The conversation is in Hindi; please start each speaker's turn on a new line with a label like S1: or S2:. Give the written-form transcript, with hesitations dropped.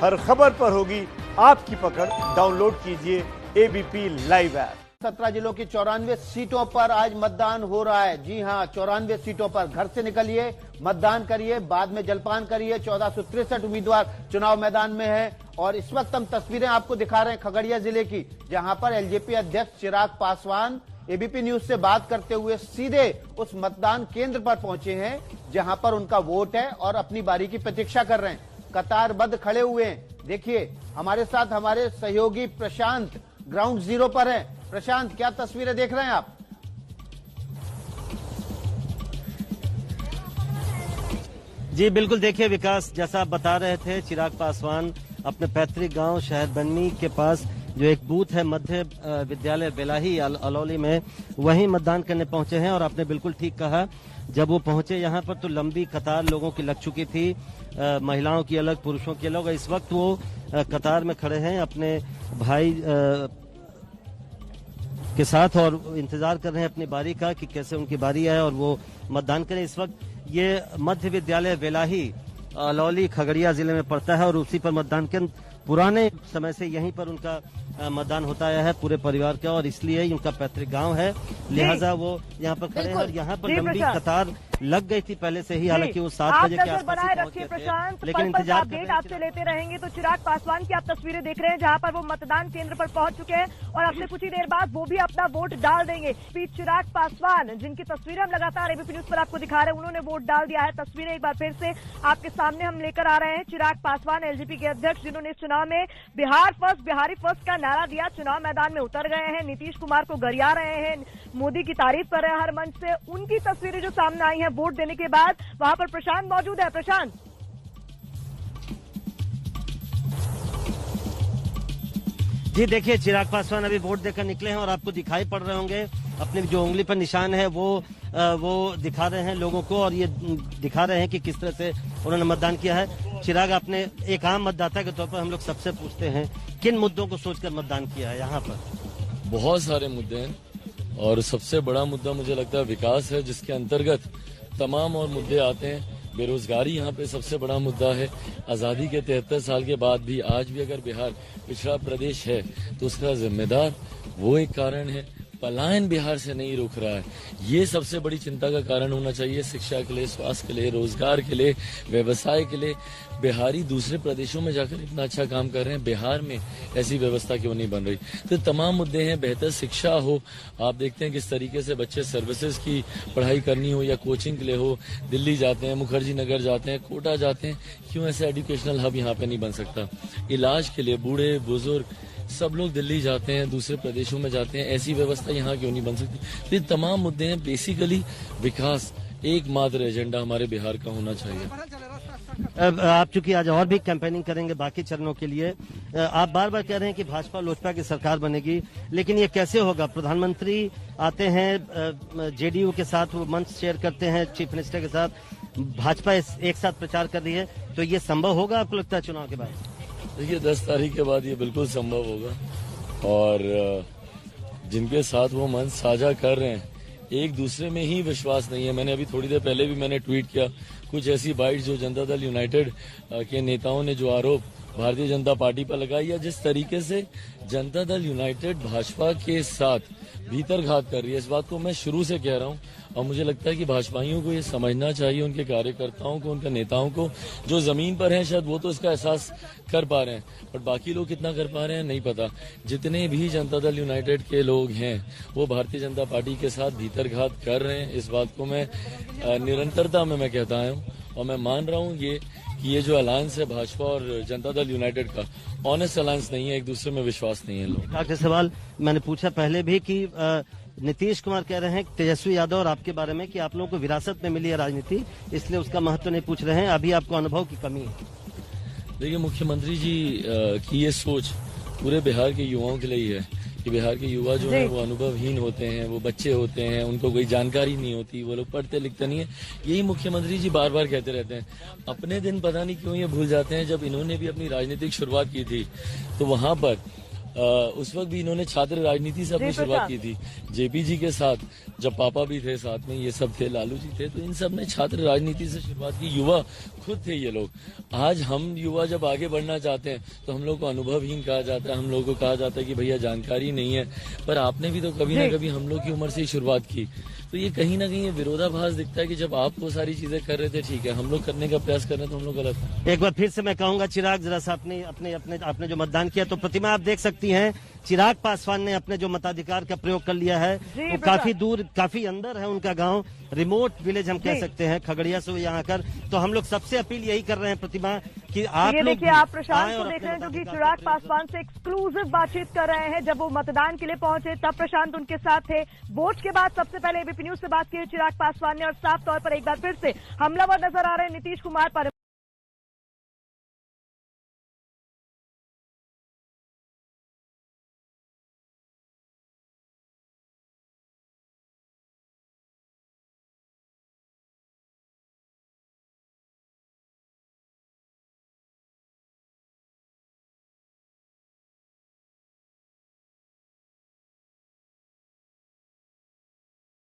S1: हर खबर पर होगी आपकी पकड़। डाउनलोड कीजिए एबीपी लाइव ऐप।
S2: 17 जिलों की 94 सीटों पर आज मतदान हो रहा है। जी हां, 94 सीटों पर घर से निकलिए, मतदान करिए, बाद में जलपान करिए। 1463 उम्मीदवार चुनाव मैदान में हैं और इस वक्त हम तस्वीरें आपको दिखा रहे हैं खगड़िया जिले की, जहां पर एलजेपी अध्यक्ष चिराग पासवान एबीपी न्यूज से बात करते हुए सीधे उस मतदान केंद्र पर पहुंचे हैं जहां पर उनका वोट है और अपनी बारी की प्रतीक्षा कर रहे हैं। कतारबद्ध खड़े हुए हैं। देखिए हमारे साथ हमारे सहयोगी प्रशांत ग्राउंड जीरो पर हैं। प्रशांत, क्या तस्वीरें देख रहे हैं आप?
S3: जी बिल्कुल, देखिए विकास, जैसा आप बता रहे थे, चिराग पासवान अपने पैतृक गांव शहर बन्नी के पास जो एक बूथ है मध्य विद्यालय बेलाही अलौली में, वहीं मतदान करने पहुंचे हैं। और आपने बिल्कुल ठीक कहा, जब वो पहुंचे यहाँ पर तो लंबी कतार लोगों की लग चुकी थी, महिलाओं की अलग, पुरुषों की अलग। इस वक्त वो कतार में खड़े हैं अपने भाई के साथ और इंतजार कर रहे हैं अपनी बारी का कि कैसे उनकी बारी है और वो मतदान करें। इस वक्त ये मध्य विद्यालय बेलाही अलौली खगड़िया जिले में पड़ता है और उसी पर मतदान के पुराने समय से यहीं पर उनका मतदान होता आया है पूरे परिवार का, और इसलिए उनका पैतृक गांव है, लिहाजा वो यहाँ पर खड़े हैं। और यहाँ पर लंबी कतार लग गई थी पहले से ही, हालांकि वो 7 बजे के आसपास पहुंचे थे, लेकिन इंतजार
S4: अपडेट आपसे लेते रहेंगे। तो चिराग पासवान की आप तस्वीरें देख रहे हैं जहां पर वो मतदान केंद्र पर पहुंच चुके हैं और अब से कुछ ही देर बाद वो भी अपना वोट डाल देंगे। चिराग पासवान, जिनकी तस्वीरें हम लगातार एबीपी न्यूज पर आपको दिखा रहे हैं, उन्होंने वोट डाल दिया है। तस्वीरें एक बार फिर से आपके सामने हम लेकर आ रहे हैं। चिराग पासवान एलजेपी के अध्यक्ष, जिन्होंने इस चुनाव में बिहार फर्स्ट, बिहारी फर्स्ट का नारा दिया, चुनाव मैदान में उतर गए हैं, नीतीश कुमार को गरिया रहे हैं, मोदी की तारीफ कर रहे हैं हर मंच से। उनकी तस्वीरें जो सामने आई हैं वोट देने के बाद, वहां पर प्रशांत मौजूद है। प्रशांत,
S3: जी देखिए, चिराग पासवान अभी वोट देकर निकले हैं और आपको दिखाई पड़ रहे होंगे अपनी जो उंगली पर निशान है वो दिखा रहे हैं लोगों को और ये दिखा रहे हैं कि किस तरह से उन्होंने मतदान किया है। चिराग, आपने एक आम मतदाता के तौर पर हम लोग सबसे पूछते हैं, किन मुद्दों को सोचकर मतदान किया है यहाँ पर?
S5: बहुत सारे मुद्दे हैं और सबसे बड़ा मुद्दा मुझे लगता है विकास है, जिसके अंतर्गत तमाम और मुद्दे आते हैं। बेरोजगारी यहाँ पे सबसे बड़ा मुद्दा है। आज़ादी के 73 साल के बाद भी आज भी अगर बिहार पिछड़ा प्रदेश है तो उसका जिम्मेदार वो एक कारण है। पलायन बिहार से नहीं रुक रहा है, ये सबसे बड़ी चिंता का कारण होना चाहिए। शिक्षा के लिए, स्वास्थ्य के लिए, रोजगार के लिए, व्यवसाय के लिए बिहारी दूसरे प्रदेशों में जाकर इतना अच्छा काम कर रहे हैं, बिहार में ऐसी व्यवस्था क्यों नहीं बन रही? तो तमाम मुद्दे हैं। बेहतर शिक्षा हो, आप देखते हैं किस तरीके से बच्चे सर्विसेज की पढ़ाई करनी हो या कोचिंग के लिए हो, दिल्ली जाते हैं, मुखर्जी नगर जाते हैं, कोटा जाते हैं, क्यों ऐसा एजुकेशनल हब यहाँ पे नहीं बन सकता? इलाज के लिए बूढ़े बुजुर्ग सब लोग दिल्ली जाते हैं, दूसरे प्रदेशों में जाते हैं, ऐसी व्यवस्था यहाँ क्यों नहीं बन सकती? तो ये तमाम मुद्दे हैं। बेसिकली विकास एकमात्र एजेंडा हमारे बिहार का होना चाहिए।
S3: आप चूंकि आज और भी कैंपेनिंग करेंगे बाकी चरणों के लिए, आप बार बार कह रहे हैं कि भाजपा लोजपा की सरकार बनेगी, लेकिन ये कैसे होगा? प्रधानमंत्री आते हैं जेडीयू के साथ, वो मंच शेयर करते हैं चीफ मिनिस्टर के साथ, भाजपा एक साथ प्रचार कर रही है, तो ये संभव होगा आपको लगता है चुनाव के बाद?
S5: देखिए 10 तारीख के बाद ये बिल्कुल संभव होगा और जिनके साथ वो मंच साझा कर रहे हैं, एक दूसरे में ही विश्वास नहीं है। मैंने अभी थोड़ी देर पहले भी मैंने ट्वीट किया कुछ ऐसी बाइट जो जनता दल यूनाइटेड के नेताओं ने जो आरोप भारतीय जनता पार्टी पर लगाई है, जिस तरीके से जनता दल यूनाइटेड भाजपा के साथ भीतरघात कर रही है, इस बात को मैं शुरू से कह रहा हूं और मुझे लगता है कि भाजपाइयों को ये समझना चाहिए, उनके कार्यकर्ताओं को, उनके नेताओं को, जो जमीन पर हैं शायद वो तो इसका एहसास कर पा रहे हैं, पर बाकी लोग कितना कर पा रहे हैं नहीं पता। जितने भी जनता दल यूनाइटेड के लोग हैं वो भारतीय जनता पार्टी के साथ भीतरघात कर रहे हैं। इस बात को मैं निरंतरता में मैं कहता हूँ और मैं मान रहा हूँ ये जो अलायंस है भाजपा और जनता दल यूनाइटेड का, ऑनेस्ट अलायंस नहीं है, एक दूसरे में विश्वास नहीं है लोग।
S3: आखिरी सवाल मैंने पूछा पहले भी कि नीतीश कुमार कह रहे हैं तेजस्वी यादव और आपके बारे में कि आप लोगों को विरासत में मिली है राजनीति, इसलिए उसका महत्व नहीं पूछ रहे हैं, अभी आपको अनुभव की कमी है।
S5: देखिए मुख्यमंत्री जी की ये सोच पूरे बिहार के युवाओं के लिए ही है कि बिहार के युवा जो है वो अनुभवहीन होते हैं, वो बच्चे होते हैं, उनको कोई जानकारी नहीं होती, वो लोग पढ़ते लिखते नहीं है। यही मुख्यमंत्री जी बार बार कहते रहते हैं। अपने दिन पता नहीं क्यों ये भूल जाते हैं, जब इन्होंने भी अपनी राजनीतिक शुरुआत की थी तो वहां पर उस वक्त भी इन्होंने छात्र राजनीति से अपनी शुरुआत की थी। जेपी जी के साथ जब पापा भी थे साथ में, ये सब थे, लालू जी थे, तो इन सब ने छात्र राजनीति से शुरुआत की। युवा खुद थे ये लोग। आज हम युवा जब आगे बढ़ना चाहते हैं तो हम लोग को अनुभवहीन कहा जाता है, हम लोग को कहा जाता है कि भैया जानकारी नहीं है। पर आपने भी तो कभी ना कभी हम लोग की उम्र से ही शुरुआत की, तो ये कहीं ना कहीं ये विरोधाभास दिखता है कि जब आप वो सारी चीजें कर रहे थे ठीक है, हम लोग करने का प्रयास कर रहे हैं तो हम लोग गलत है।
S3: एक बार फिर से मैं कहूंगा चिराग, जरा सा आपने जो मतदान किया, तो प्रतिमा आप देख सकती हैं चिराग पासवान ने अपने जो मताधिकार का प्रयोग कर लिया है। वो काफी दूर, काफी अंदर है उनका गांव, रिमोट विलेज हम कह सकते हैं, खगड़िया से यहाँ आकर। तो हम लोग सबसे अपील यही कर रहे हैं प्रतिमा कि आप
S4: ये
S3: लोग
S4: देखिए, आप प्रशांत को देख रहे हैं जो कि चिराग पासवान से एक्सक्लूसिव बातचीत कर रहे हैं। जब वो मतदान के लिए पहुंचे तब प्रशांत उनके साथ थे। वोट के बाद सबसे पहले एबीपी न्यूज से बात की चिराग पासवान ने, और साफ तौर पर एक बार फिर से हमलावर नजर आ रहे हैं नीतीश कुमार पर।